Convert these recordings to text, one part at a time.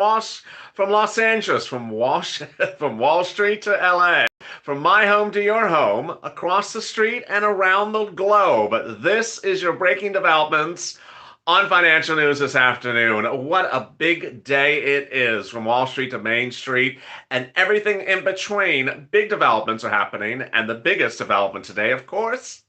from Los Angeles, from from Wall Street to LA, from my home to your home, across the street and around the globe. This is your breaking developments on financial news this afternoon. What a big day it is from Wall Street to Main Street and everything in between. Big developments are happening, and the biggest development today, of course,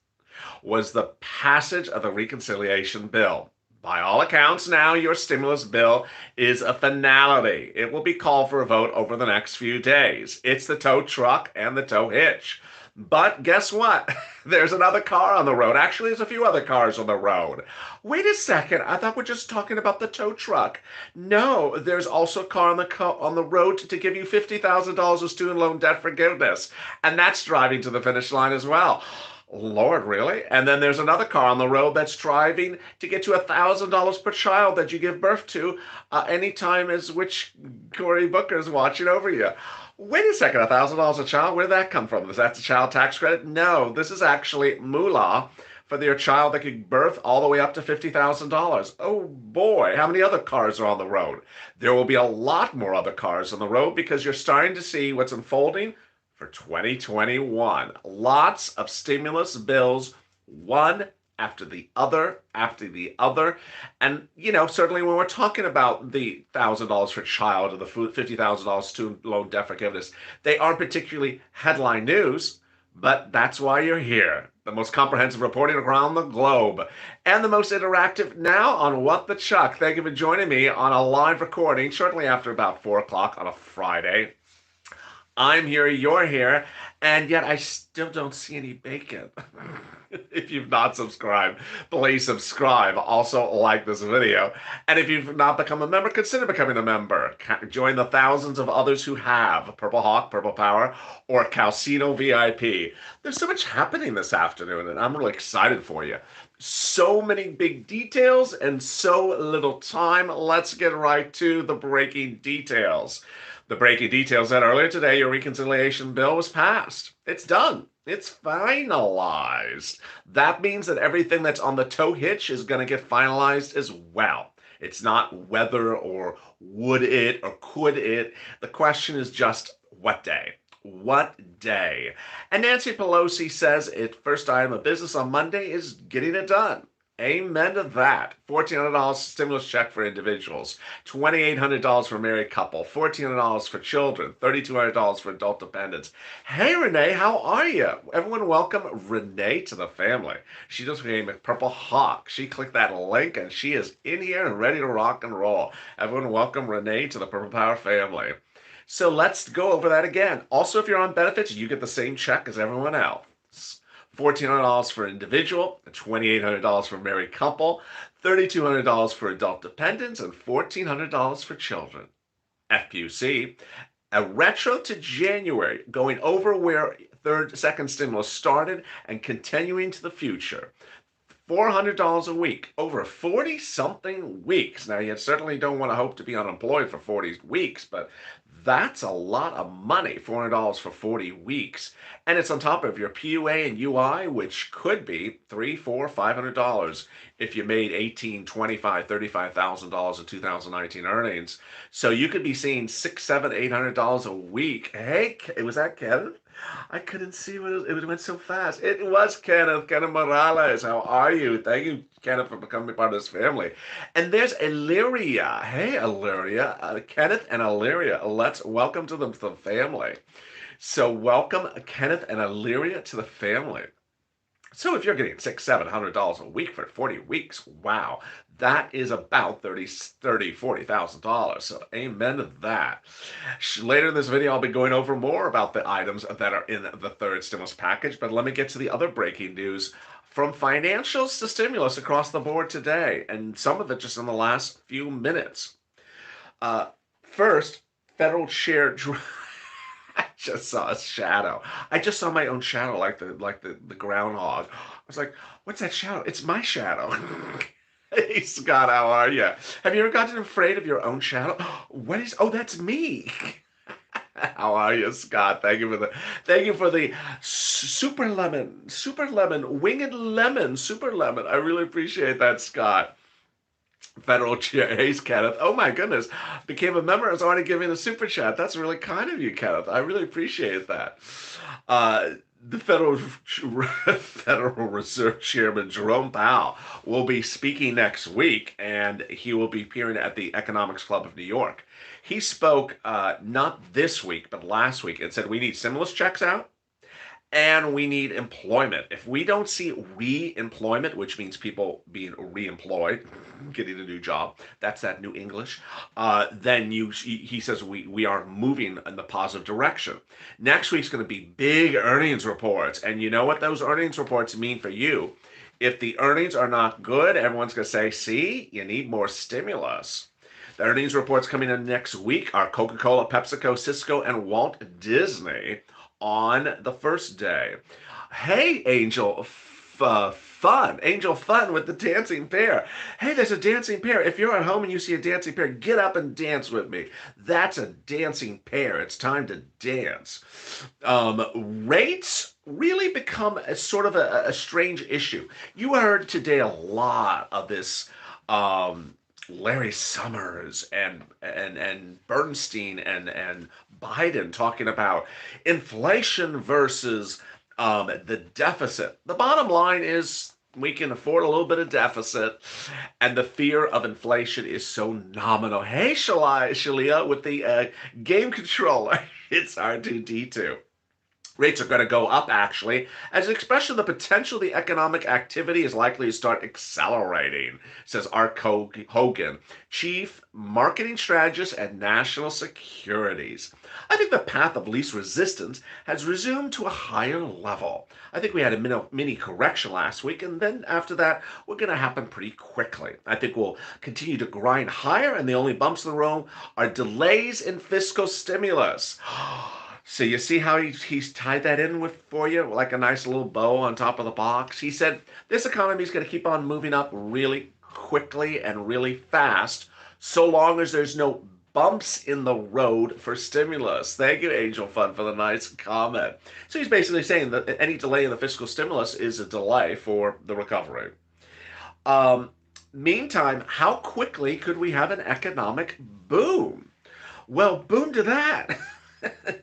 was the passage of the reconciliation bill. By all accounts, now your stimulus bill is a finality. It will be called for a vote over the next few days. It's the tow truck and the tow hitch. But guess what? There's another car on the road. Actually, there's a few other cars on the road. Wait a second. I thought we're just talking about the tow truck. No, there's also a car on the road to give you $50,000 of student loan debt forgiveness, and that's driving to the finish line as well. Lord, really? And then there's another car on the road that's driving to get you $1,000 per child that you give birth to anytime as which Cory Booker's watching over you. Wait a second, $1,000 a child? Where did that come from? Is that the child tax credit? No, this is actually moolah for your child that could birth all the way up to $50,000. Oh boy, how many other cars are on the road? There will be a lot more other cars on the road because you're starting to see what's unfolding for 2021. Lots of stimulus bills, one after the other, after the other. And, certainly when we're talking about the $1,000 for child or the $50,000 student loan debt forgiveness, they aren't particularly headline news, but that's why you're here. The most comprehensive reporting around the globe and the most interactive now on What the Chuck. Thank you for joining me on a live recording shortly after about 4 o'clock on a Friday. I'm here, you're here, and yet I still don't see any bacon. If you've not subscribed, please subscribe. Also, like this video. And if you've not become a member, consider becoming a member. Join the thousands of others who have Purple Hawk, Purple Power, or Calcino VIP. There's so much happening this afternoon, and I'm really excited for you. So many big details and so little time. Let's get right to the breaking details. The breaking details that earlier today, your reconciliation bill was passed. It's done. It's finalized. That means that everything that's on the tow hitch is going to get finalized as well. It's not whether or would it or could it. The question is just what day. What day? And Nancy Pelosi says its first item of business on Monday is getting it done. Amen to that. $1,400 stimulus check for individuals, $2,800 for a married couple, $1,400 for children, $3,200 for adult dependents. Hey, Renee, how are you? Everyone welcome Renee to the family. She just became a Purple Hawk. She clicked that link and she is in here and ready to rock and roll. Everyone welcome Renee to the Purple Power family. So let's go over that again. Also, if you're on benefits, you get the same check as everyone else. $1,400 for individual, $2,800 for married couple, $3,200 for adult dependents, and $1,400 for children. FPUC, a retro to January, going over where second stimulus started and continuing to the future. $400 a week, over 40-something weeks. Now, you certainly don't want to hope to be unemployed for 40 weeks, but that's a lot of money, $400 for 40 weeks. And it's on top of your PUA and UI, which could be $300, $400, $500 if you made $18,000, $25,000, $35,000 in 2019 earnings. So you could be seeing $600, $700, $800 a week. Hey, was that Kevin? I couldn't see it went so fast. It was Kenneth Morales. How are you? Thank you, Kenneth, for becoming part of this family. And there's Illyria. Hey, Illyria. Kenneth and Illyria. Let's welcome to the family. So welcome, Kenneth and Illyria, to the family. So if you're getting $600, $700 a week for 40 weeks, wow, that is about $40,000. So amen to that. Later in this video, I'll be going over more about the items that are in the third stimulus package, but let me get to the other breaking news from financials to stimulus across the board today, and some of it just in the last few minutes. First, federal share I just saw a shadow. I just saw my own shadow, like the groundhog. I was like, "What's that shadow?" It's my shadow. Hey Scott, how are you? Have you ever gotten afraid of your own shadow? What is? Oh, that's me. How are you, Scott? Thank you for the super lemon, winged lemon, super lemon. I really appreciate that, Scott. Federal chair, hey, Kenneth. Oh my goodness, became a member. Has already given a super chat. That's really kind of you, Kenneth. I really appreciate that. The Federal Reserve Chairman Jerome Powell will be speaking next week, and he will be appearing at the Economics Club of New York. He spoke not this week, but last week, and said we need stimulus checks out and we need employment. If we don't see re-employment, which means people being re-employed, getting a new job, that's that new English, then he says we are moving in the positive direction. Next week's going to be big earnings reports, and you know what those earnings reports mean for you. If the earnings are not good, everyone's going to say, see, you need more stimulus. The earnings reports coming in next week are Coca-Cola, PepsiCo, Cisco, and Walt Disney on the first day. Hey, Angel Fun with the dancing bear. Hey, there's a dancing bear. If you're at home and you see a dancing bear, get up and dance with me. That's a dancing bear. It's time to dance. Rates really become a sort of a strange issue. You heard today a lot of this. Larry Summers and Bernstein and Biden talking about inflation versus the deficit. The bottom line is we can afford a little bit of deficit, and the fear of inflation is so nominal. Hey, Shalia, with the game controller, it's R2D2. Rates are going to go up, actually, as an expression of the potential the economic activity is likely to start accelerating, says Art Hogan, Chief Marketing Strategist at National Securities. I think the path of least resistance has resumed to a higher level. I think we had a mini correction last week, and then after that, we're going to happen pretty quickly. I think we'll continue to grind higher, and the only bumps in the road are delays in fiscal stimulus. So you see how he's tied that in for you like a nice little bow on top of the box? He said this economy is going to keep on moving up really quickly and really fast so long as there's no bumps in the road for stimulus. Thank you, Angel Fun, for the nice comment. So he's basically saying that any delay in the fiscal stimulus is a delay for the recovery. Meantime, how quickly could we have an economic boom? Well, boom to that.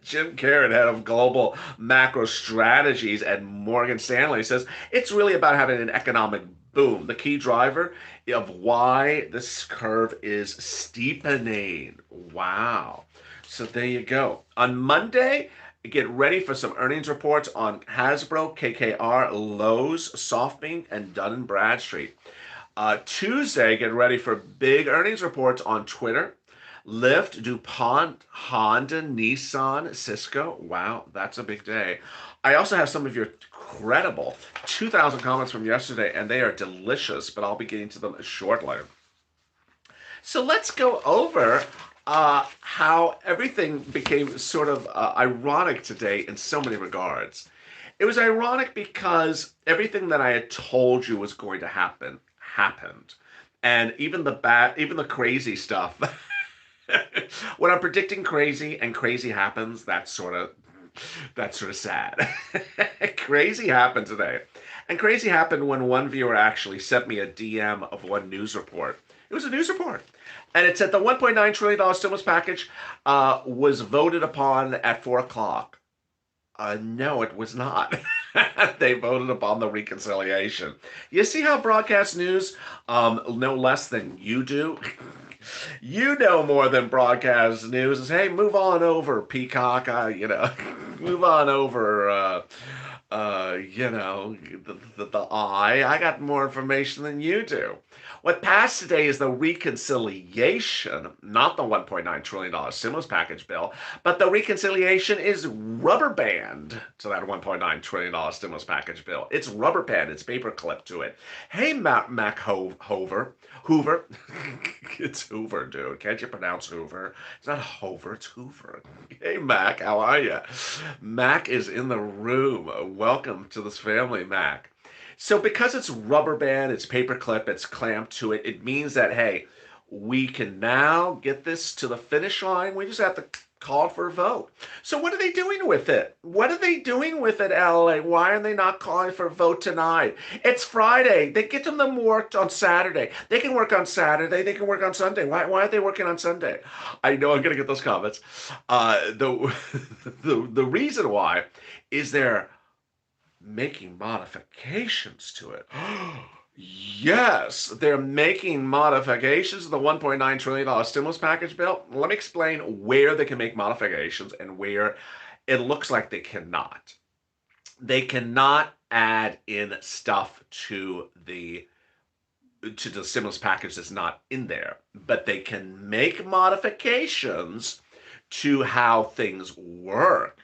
Jim Carrot, head of global macro strategies at Morgan Stanley, says it's really about having an economic boom. The key driver of why this curve is steepening. Wow. So there you go. On Monday, get ready for some earnings reports on Hasbro, KKR, Lowe's, SoftBank, and Dun & Bradstreet. Tuesday, get ready for big earnings reports on Twitter, Lyft, DuPont, Honda, Nissan, Cisco. Wow, that's a big day. I also have some of your credible 2,000 comments from yesterday, and they are delicious, but I'll be getting to them shortly. So let's go over how everything became sort of ironic today in so many regards. It was ironic because everything that I had told you was going to happen happened, and even the crazy stuff. When I'm predicting crazy and crazy happens, that's sort of sad. Crazy happened today. And crazy happened when one viewer actually sent me a DM of one news report. It was a news report. And it said the $1.9 trillion stimulus package was voted upon at 4 o'clock. No, it was not. They voted upon the reconciliation. You see how broadcast news know less than you do? You know more than broadcast news. Hey, move on over, Peacock. Move on over. The eye. I got more information than you do. What passed today is the reconciliation, not the $1.9 trillion stimulus package bill, but the reconciliation is rubber band to that $1.9 trillion stimulus package bill. It's rubber band. It's paper clip to it. Hey, Mac Hoover. It's Hoover, dude. Can't you pronounce Hoover? It's not Hoover, it's Hoover. Hey, Mac, how are you? Mac is in the room. Welcome to this family, Mac. So because it's rubber band, it's paper clip, it's clamped to it, it means that, hey, we can now get this to the finish line. We just have to called for a vote. So what are they doing with it? What are they doing with it, LA? Why are they not calling for a vote tonight? It's Friday. They get them worked on Saturday. They can work on Saturday. They can work on Sunday. Why are they working on Sunday? I know I'm going to get those comments. The reason why is they're making modifications to it. Yes, they're making modifications to the $1.9 trillion stimulus package bill. Let me explain where they can make modifications and where it looks like they cannot. They cannot add in stuff to the stimulus package that's not in there, but they can make modifications to how things work.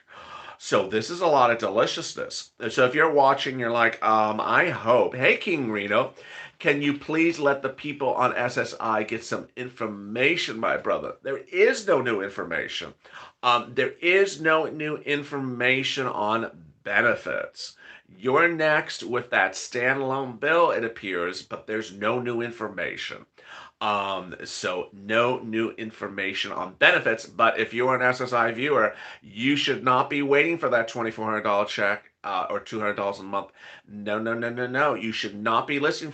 So this is a lot of deliciousness. So if you're watching, you're like, I hope. Hey, King Reno, can you please let the people on SSI get some information, my brother? There is no new information. There is no new information on benefits. You're next with that standalone bill, it appears, but there's no new information. So no new information on benefits, but if you're an SSI viewer, you should not be waiting for that $2,400 check or $200 a month. No, no, no, no, no. You should not be watching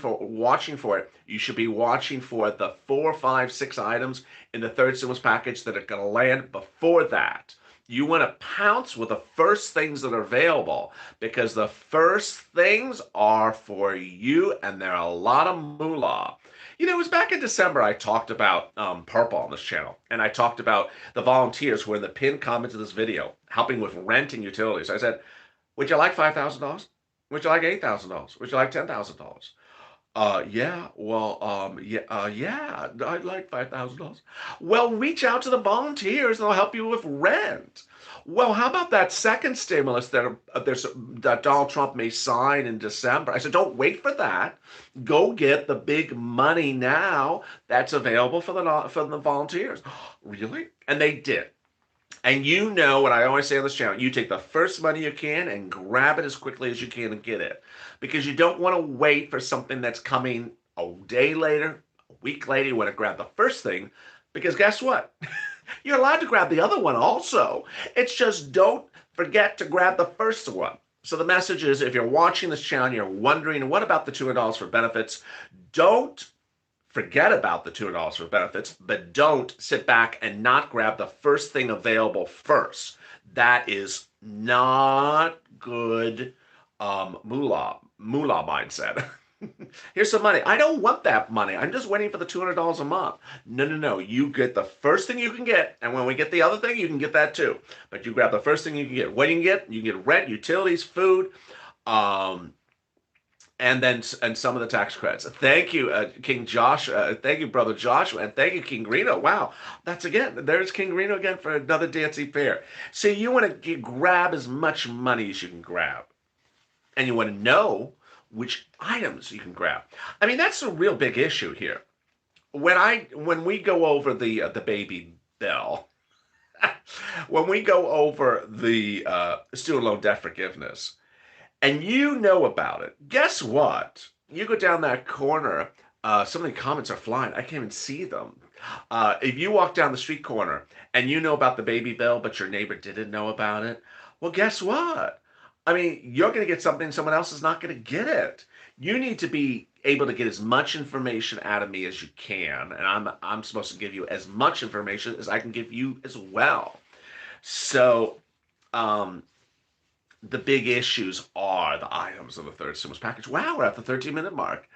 for it. You should be watching for the 4, 5, 6 items in the third stimulus package that are going to land before that. You want to pounce with the first things that are available because the first things are for you and they're a lot of moolah. You know, it was back in December I talked about Purple on this channel, and I talked about the volunteers who are in the pinned comments of this video, helping with rent and utilities. I said, would you like $5,000? Would you like $8,000? Would you like $10,000? Yeah, I'd like $5,000. Well, reach out to the volunteers and they'll help you with rent. Well, how about that second stimulus that Donald Trump may sign in December? I said, don't wait for that. Go get the big money now that's available for the volunteers. Really? And they did. And you know what I always say on this channel, you take the first money you can and grab it as quickly as you can and get it. Because you don't want to wait for something that's coming a day later, a week later. You want to grab the first thing because guess what? You're allowed to grab the other one also. It's just don't forget to grab the first one. So the message is, if you're watching this channel and you're wondering, what about the $200 for benefits? Don't forget about the $200 for benefits, but don't sit back and not grab the first thing available first. That is not good moolah mindset. Here's some money. I don't want that money. I'm just waiting for the $200 a month. No, no, no. You get the first thing you can get, and when we get the other thing, you can get that too. But you grab the first thing you can get. What do you get? You can get rent, utilities, food, and some of the tax credits. Thank you, King Josh. Thank you, Brother Joshua, and thank you, King Reno. Wow, there's King Reno again for another Dancy Fair. So you want to grab as much money as you can grab, and you want to know which items you can grab. I mean, that's a real big issue here. When we go over the baby bill, when we go over the student loan debt forgiveness, and you know about it, guess what? You go down that corner, some of the comments are flying. I can't even see them. If you walk down the street corner and you know about the baby bill, but your neighbor didn't know about it, well, guess what? I mean, you're going to get something someone else is not going to get it. You need to be able to get as much information out of me as you can, and I'm supposed to give you as much information as I can give you as well. So, the big issues are the items of the third stimulus package. Wow, we're at the 13-minute mark.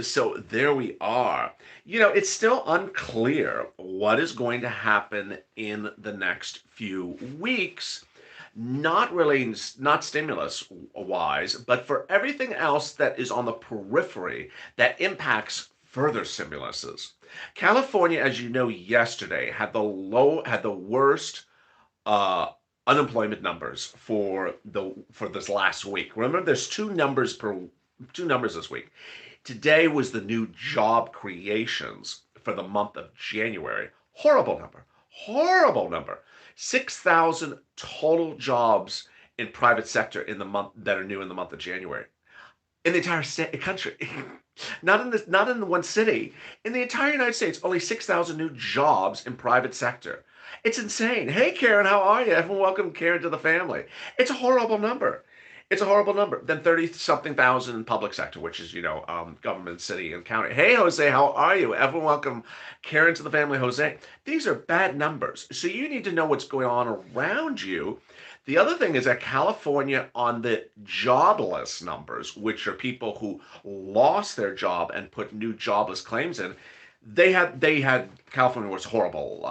So there we are. You know, it's still unclear what is going to happen in the next few weeks. Not stimulus-wise, but for everything else that is on the periphery that impacts further stimuluses. California, as you know, yesterday had the worst unemployment numbers for this last week. Remember, there's two numbers this week. Today was the new job creations for the month of January. Horrible number. Horrible number. 6,000 total jobs in private sector in the month that are new in the month of January. In the entire country. Not in the one city. In the entire United States, only 6,000 new jobs in private sector. It's insane. Hey, Karen, how are you? Everyone welcome Karen to the family. It's a horrible number. It's a horrible number. Then 30 something thousand in public sector, which is, government, city, and county. Hey, Jose, how are you? Everyone welcome Karen to the family, Jose. These are bad numbers. So you need to know what's going on around you. The other thing is that California, on the jobless numbers, which are people who lost their job and put new jobless claims in, they had California was horrible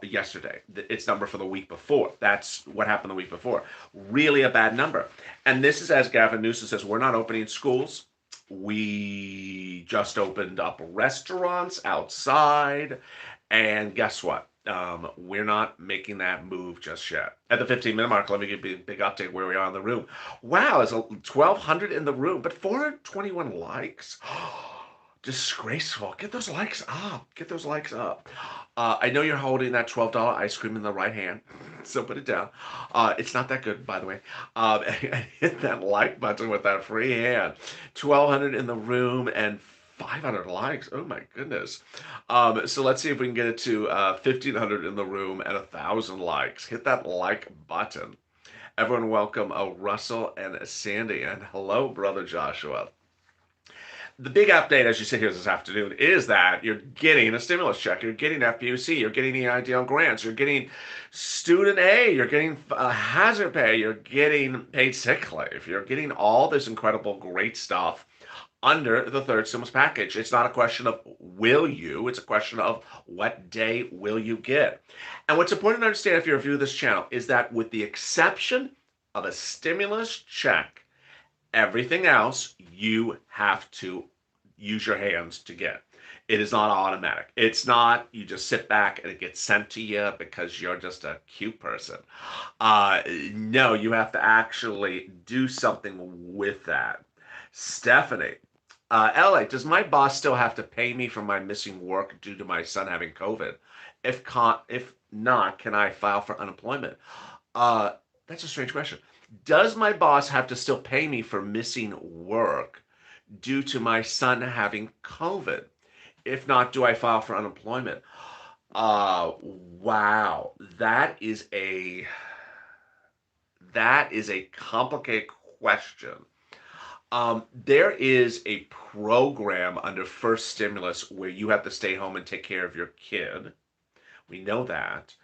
yesterday. Its number for the week before. That's what happened the week before. Really a bad number. And this is, as Gavin Newsom says, we're not opening schools. We just opened up restaurants outside. And guess what? We're not making that move just yet. At the 15-minute mark, let me give you a big update where we are in the room. Wow, there's 1,200 in the room, but 421 likes. Disgraceful. Get those likes up. Get those likes up. I know you're holding that $12 ice cream in the right hand, so put it down. It's not that good, by the way. And hit that like button with that free hand. 1,200 in the room and 500 likes. Oh my goodness. So let's see if we can get it to 1,500 in the room and 1,000 likes. Hit that like button. Everyone welcome Russell and Sandy. And hello, Brother Joshua. The big update as you sit here this afternoon is that you're getting a stimulus check, you're getting FPUC, you're getting EIDL grants, you're getting student aid, you're getting hazard pay, you're getting paid sick leave, you're getting all this incredible great stuff under the third stimulus package. It's not a question of will you, it's a question of what day will you get. And what's important to understand if you're viewing this channel is that with the exception of a stimulus check, everything else you have to use your hands to get. It is not automatic. It's not you just sit back and it gets sent to you because you're just a cute person. No, you have to actually do something with that. Stephanie, LA, does my boss still have to pay me for my missing work due to my son having COVID? If not, can I file for unemployment? That's a strange question. Does my boss have to still pay me for missing work due to my son having COVID? If not, do I file for unemployment? Wow, that is a complicated question. There is a program under first stimulus where you have to stay home and take care of your kid. We know that.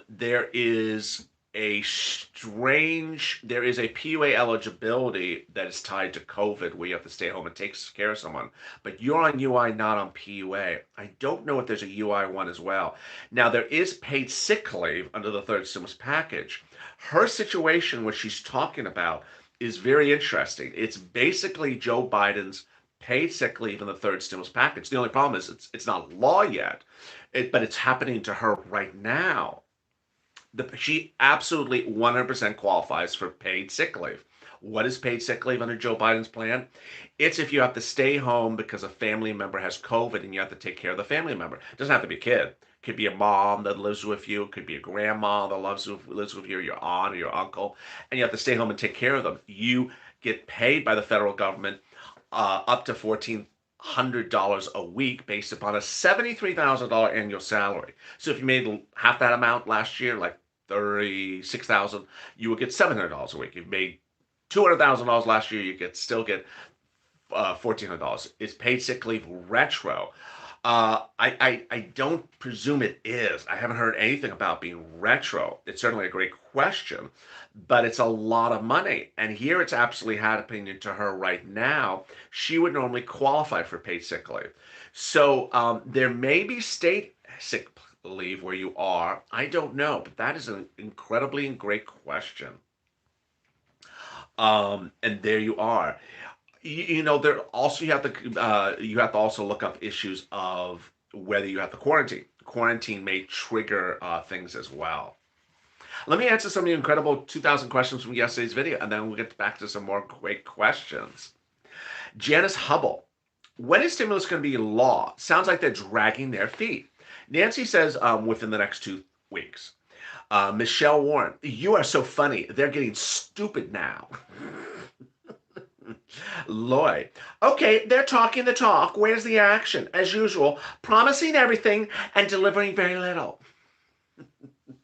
There is a PUA eligibility that is tied to COVID where you have to stay home and take care of someone. But you're on UI, not on PUA. I don't know if there's a UI one as well. Now, there is paid sick leave under the third stimulus package. Her situation, what she's talking about, is very interesting. It's basically Joe Biden's paid sick leave in the third stimulus package. The only problem is it's not law yet, but it's happening to her right now. She absolutely 100% qualifies for paid sick leave. What is paid sick leave under Joe Biden's plan? It's if you have to stay home because a family member has COVID and you have to take care of the family member. It doesn't have to be a kid. It could be a mom that lives with you. It could be a grandma that lives with you, or your aunt or your uncle, and you have to stay home and take care of them. You get paid by the federal government up to $1,400 a week based upon a $73,000 annual salary. So if you made half that amount last year, like $36,000, you would get $700 a week. If you made $200,000 last year, you still get $1,400. It's paid sick leave retro. I don't presume it is. I haven't heard anything about being retro. It's certainly a great question, but it's a lot of money. And here it's absolutely happening to her right now. She would normally qualify for paid sick leave. So there may be state sick leave where you are. I don't know, but that is an incredibly great question. And there you are. There also you have to also look up issues of whether you have to quarantine. Quarantine may trigger things as well. Let me answer some of the incredible 2,000 questions from yesterday's video, and then we'll get back to some more great questions. Janice Hubble, when is stimulus going to be law? Sounds like they're dragging their feet. Nancy says within the next 2 weeks. Michelle Warren, you are so funny. They're getting stupid now. Lloyd. Okay, they're talking the talk. Where's the action? As usual, promising everything and delivering very little.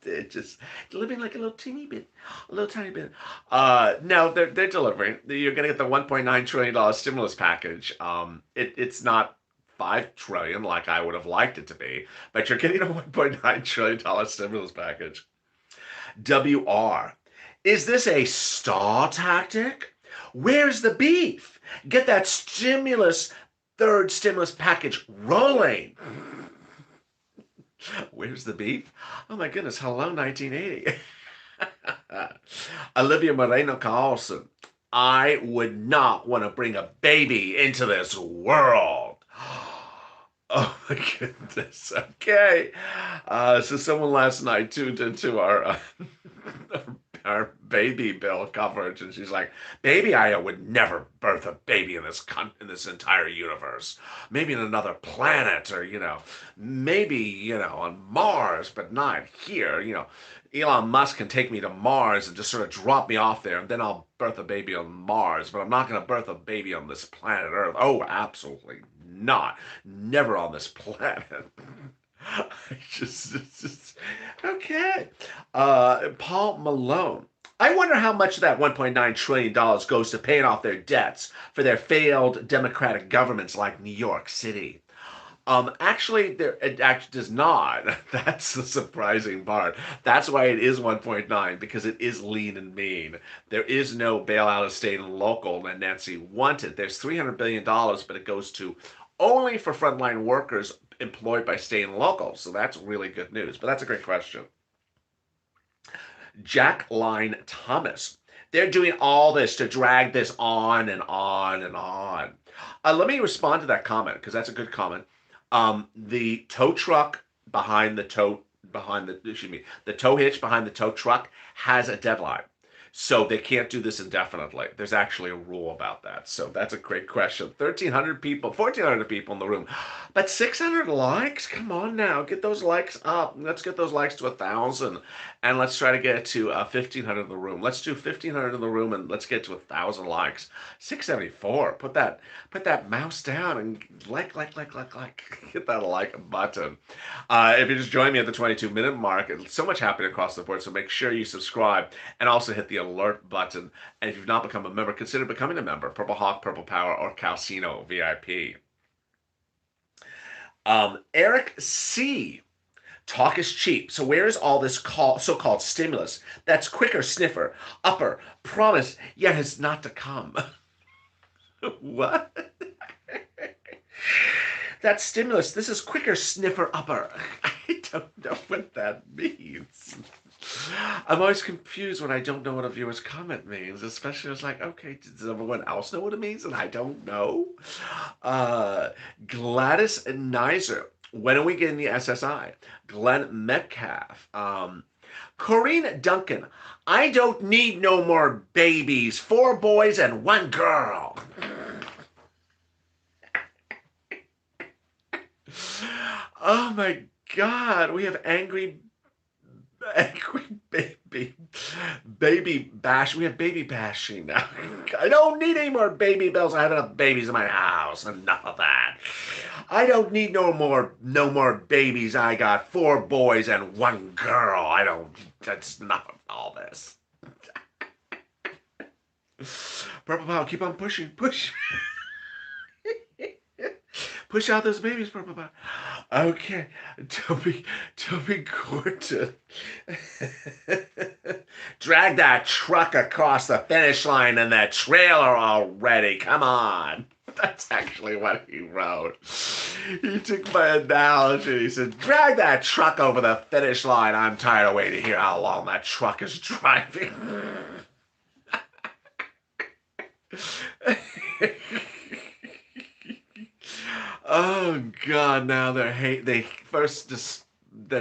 They're just delivering like a little teeny bit, a little tiny bit. No, they're delivering. You're gonna get the $1.9 trillion stimulus package. It's not 5 trillion like I would have liked it to be, but you're getting a $1.9 trillion stimulus package. WR. Is this a stall tactic? Where's the beef? Get that third stimulus package rolling. Where's the beef? Oh my goodness, hello 1980. Olivia Moreno Carlson. I would not want to bring a baby into this world. Oh my goodness. Okay. So someone last night tuned into our baby bill coverage, and she's like, "Baby, I would never birth a baby in this entire universe. Maybe in another planet, or maybe on Mars, but not here. Elon Musk can take me to Mars and just sort of drop me off there, and then I'll birth a baby on Mars. But I'm not going to birth a baby on this planet Earth. Oh, absolutely not. Never on this planet." It's just okay. Paul Malone. I wonder how much of that $1.9 trillion goes to paying off their debts for their failed democratic governments like New York City. Actually, it actually does not. That's the surprising part. That's why it is 1.9, because it is lean and mean. There is no bailout of state and local that Nancy wanted. There's $300 billion, but it goes to only for frontline workers employed by state and local. So that's really good news. But that's a great question. Jack Line Thomas. They're doing all this to drag this on and on and on. Let me respond to that comment, because that's a good comment. The tow truck the tow hitch behind the tow truck has a deadline. So they can't do this indefinitely. There's actually a rule about that. So that's a great question. 1,300 people, 1,400 people in the room, but 600 likes? Come on now, get those likes up. Let's get those likes to 1,000, and let's try to get to 1,500 in the room. Let's do 1,500 in the room, and let's get to 1,000 likes. 674. Put that mouse down and like. Hit that like button. If you just join me at the 22-minute mark, so much happening across the board. So make sure you subscribe and also hit the alert button. And if you've not become a member, consider becoming a member. Purple Hawk, Purple Power, or Calcino VIP. Eric C. Talk is cheap. So where is all this so-called stimulus that's quicker, sniffer, upper, promise, yet is not to come? What? That stimulus, this is quicker, sniffer, upper. I don't know what that means. I'm always confused when I don't know what a viewer's comment means, especially it's like, okay, does everyone else know what it means and I don't know? Gladys Nizer. When are we getting the SSI? Glenn Metcalf. Corinne Duncan. I don't need no more babies. 4 boys and 1 girl. Oh my God, we have angry baby bash. We have baby bashing now. I don't need any more baby bells. I have enough babies in my house. Enough of that. I don't need no more babies. I got 4 boys and 1 girl. That's enough of all this. Purple Power, keep on pushing. Push out those babies, Purple Power. Okay, Toby Gordon. Drag that truck across the finish line in that trailer already. Come on. That's actually what he wrote. He took my analogy. He said, drag that truck over the finish line. I'm tired of waiting to hear how long that truck is driving. Oh God! Now they're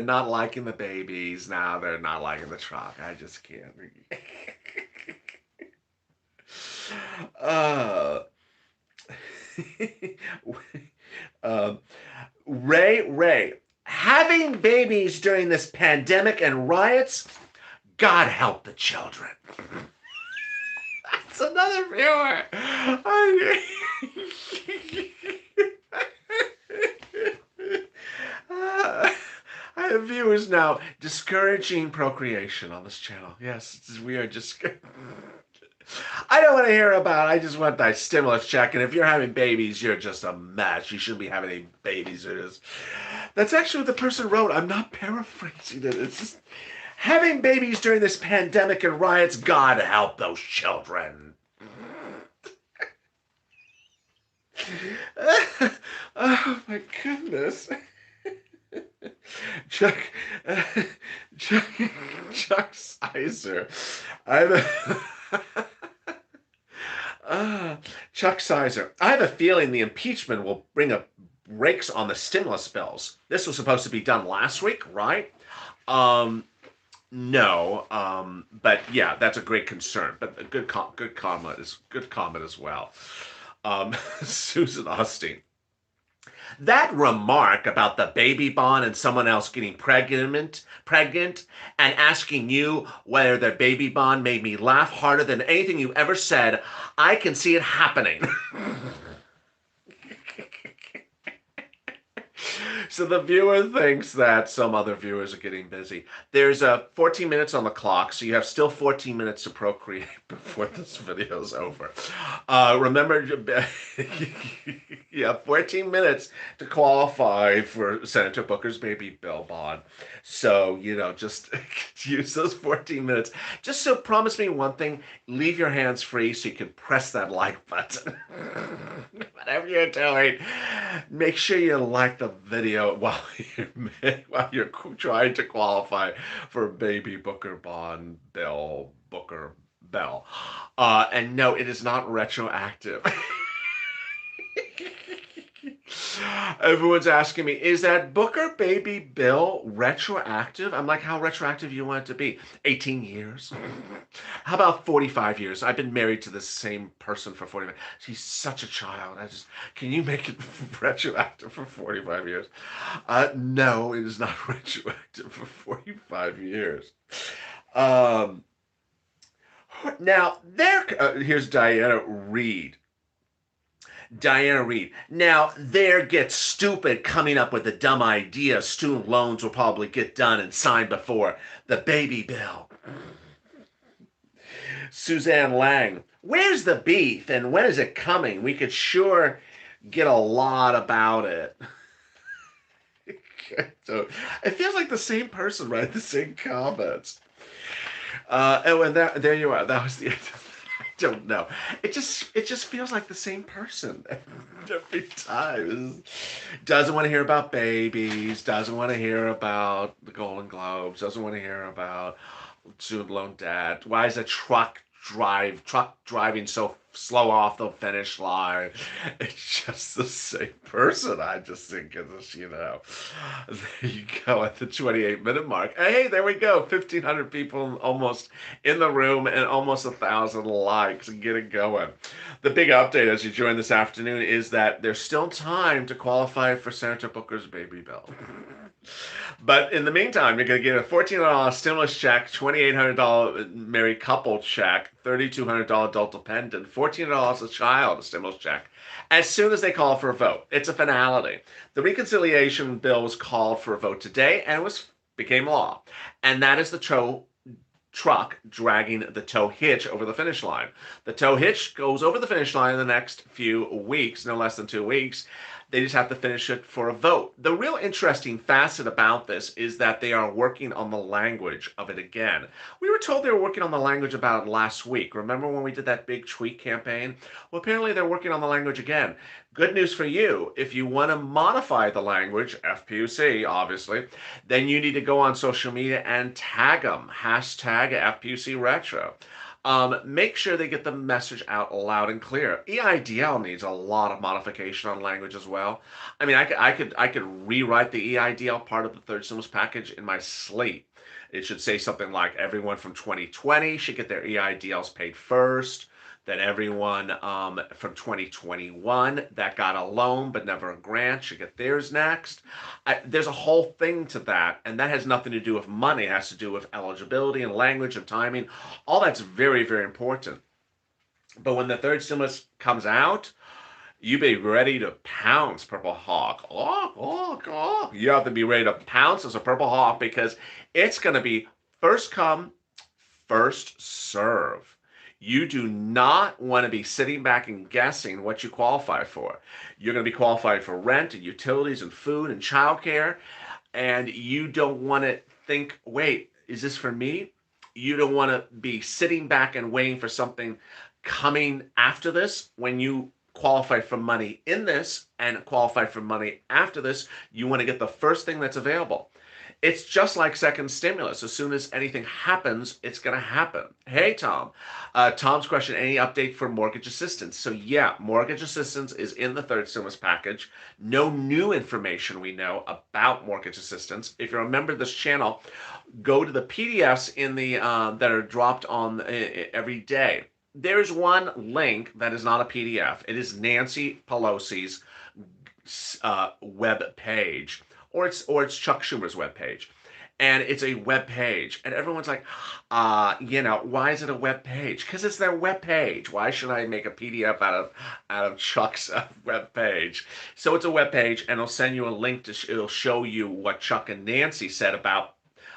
not liking the babies. Now they're not liking the truck. I just can't. uh, Ray, having babies during this pandemic and riots, God help the children. It's another viewer. I have viewers now discouraging procreation on this channel. Yes, we are just. I don't want to hear about it. I just want that stimulus check. And if you're having babies, you're just a mess. You shouldn't be having any babies. That's actually what the person wrote. I'm not paraphrasing it. It's just having babies during this pandemic and riots. God help those children. Oh my goodness. Chuck, Chuck Sizer. Chuck Sizer. I have a feeling the impeachment will bring up brakes on the stimulus bills. This was supposed to be done last week, right? No. But yeah, that's a great concern. But a good comment as well. Susan Austin. That remark about the baby bond and someone else getting pregnant and asking you whether their baby bond made me laugh harder than anything you ever said. I can see it happening. So the viewer thinks that some other viewers are getting busy. There's 14 minutes on the clock, so you have still 14 minutes to procreate before this video is over. Remember, you have 14 minutes to qualify for Senator Booker's baby bill bond. So, just use those 14 minutes. Just so promise me one thing, leave your hands free so you can press that like button. Whatever you're doing, make sure you like the video while you're trying to qualify for baby Booker bond bill, Booker Bell. And no, it is not retroactive. Everyone's asking me, is that Booker baby bill retroactive? I'm like, how retroactive you want it to be? 18 years? How about 45 years? I've been married to the same person for 45. She's such a child. Can you make it retroactive for 45 years? No, it is not retroactive for 45 years. Now, here's Diana Reed. Now, there gets stupid coming up with a dumb idea. Student loans will probably get done and signed before the baby bill. Suzanne Lang. Where's the beef and when is it coming? We could sure get a lot about it. So it feels like the same person writing the same comments. And there you are. That was the end of I don't know. It just feels like the same person every time. Doesn't want to hear about babies. Doesn't want to hear about the Golden Globes. Doesn't want to hear about student loan debt. Why is a truck driving so slow off the finish line? It's just the same person. I just think it's, there you go at the 28-minute mark. Hey, there we go. 1,500 people almost in the room and almost 1,000 likes and get it going. The big update as you join this afternoon is that there's still time to qualify for Senator Booker's baby bill. But in the meantime, you're going to get a $1,400 stimulus check, $2,800 married couple check, $3,200 adult dependent, $1,400 a child, a stimulus check, as soon as they call for a vote. It's a finality. The reconciliation bill was called for a vote today, and became law. And that is the tow truck dragging the tow hitch over the finish line. The tow hitch goes over the finish line in the next few weeks, no less than 2 weeks. They just have to finish it for a vote. The real interesting facet about this is that they are working on the language of it again. We were told they were working on the language about it last week. Remember when we did that big tweet campaign? Well, apparently they're working on the language again. Good news for you. If you want to modify the language, FPUC, obviously, then you need to go on social media and tag them. Hashtag FPUC Retro. Make sure they get the message out loud and clear. EIDL needs a lot of modification on language as well. I mean, I could rewrite the EIDL part of the third stimulus package in my sleep. It should say something like everyone from 2020 should get their EIDLs paid first. Then everyone from 2021 that got a loan but never a grant should get theirs next. There's a whole thing to that, and that has nothing to do with money. It has to do with eligibility and language and timing. All that's very, very important. But when the third stimulus comes out, you be ready to pounce, Purple Hawk. Oh, oh, oh. You have to be ready to pounce as a Purple Hawk because it's going to be first come, first serve. You do not want to be sitting back and guessing what you qualify for. You're going to be qualified for rent and utilities and food and childcare, and you don't want to think, wait, is this for me? You don't want to be sitting back and waiting for something coming after this. When you qualify for money in this and qualify for money after this, you want to get the first thing that's available. It's just like second stimulus. As soon as anything happens, it's going to happen. Hey, Tom. Tom's question, any update for mortgage assistance? So yeah, mortgage assistance is in the third stimulus package. No new information we know about mortgage assistance. If you're a member of this channel, go to the PDFs in the that are dropped on every day. There's one link that is not a PDF. It is Nancy Pelosi's web page, or it's Chuck Schumer's web page, and it's a web page, and everyone's like, why is it a web page? Because it's their web page. Why should I make a PDF out of Chuck's web page? So it's a web page, and it'll send you a link to it'll show you what Chuck and Nancy said about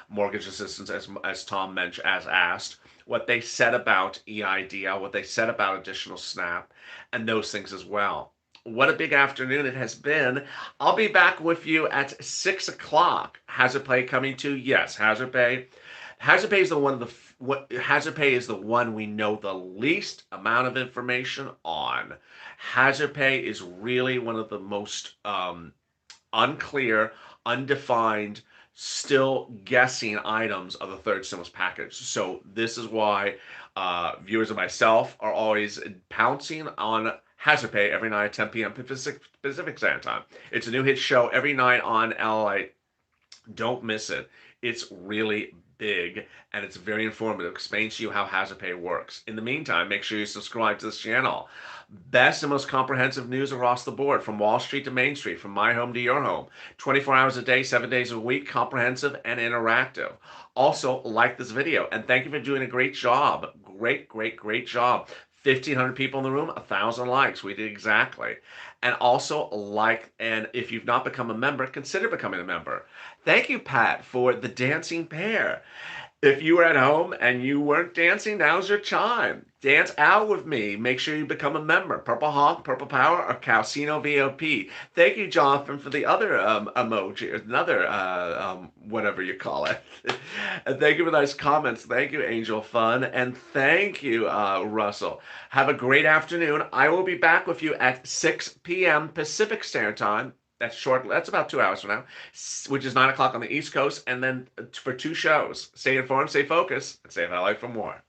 mortgage assistance, as Tom mentioned, as asked, what they said about EIDL, what they said about additional SNAP, and those things as well. What a big afternoon it has been. I'll be back with you at 6 o'clock. Hazard Pay coming to? Yes, Hazard Pay. Hazard Pay is the one of the what Hazard Pay is the one we know the least amount of information on. Hazard Pay is really one of the most unclear, undefined, still guessing items of the third stimulus package. So this is why viewers and myself are always pouncing on Hazard Pay every night at 10 p.m. Pacific Standard Time. It's a new hit show every night on LA. Don't miss it. It's really big and it's very informative. It explains to you how Hazard Pay works. In the meantime, make sure you subscribe to this channel. Best and most comprehensive news across the board, from Wall Street to Main Street, from my home to your home. 24 hours a day, 7 days a week, comprehensive and interactive. Also, like this video, and thank you for doing a great job. Great job. 1,500 people in the room, 1,000 likes. We did exactly. And also like, and if you've not become a member, consider becoming a member. Thank you, Pat, for the dancing pear. If you were at home and you weren't dancing, now's your time. Dance out with me. Make sure you become a member. Purple Hawk, Purple Power, or Calcino VOP. Thank you, Jonathan, for the other emoji, another whatever you call it. And thank you for those comments. Thank you, Angel Fun. And thank you, Russell. Have a great afternoon. I will be back with you at 6 p.m. Pacific Standard Time. That's short. That's about 2 hours from now, which is 9 o'clock on the East Coast. And then for 2 shows. Stay informed, stay focused, and stay highlight for more.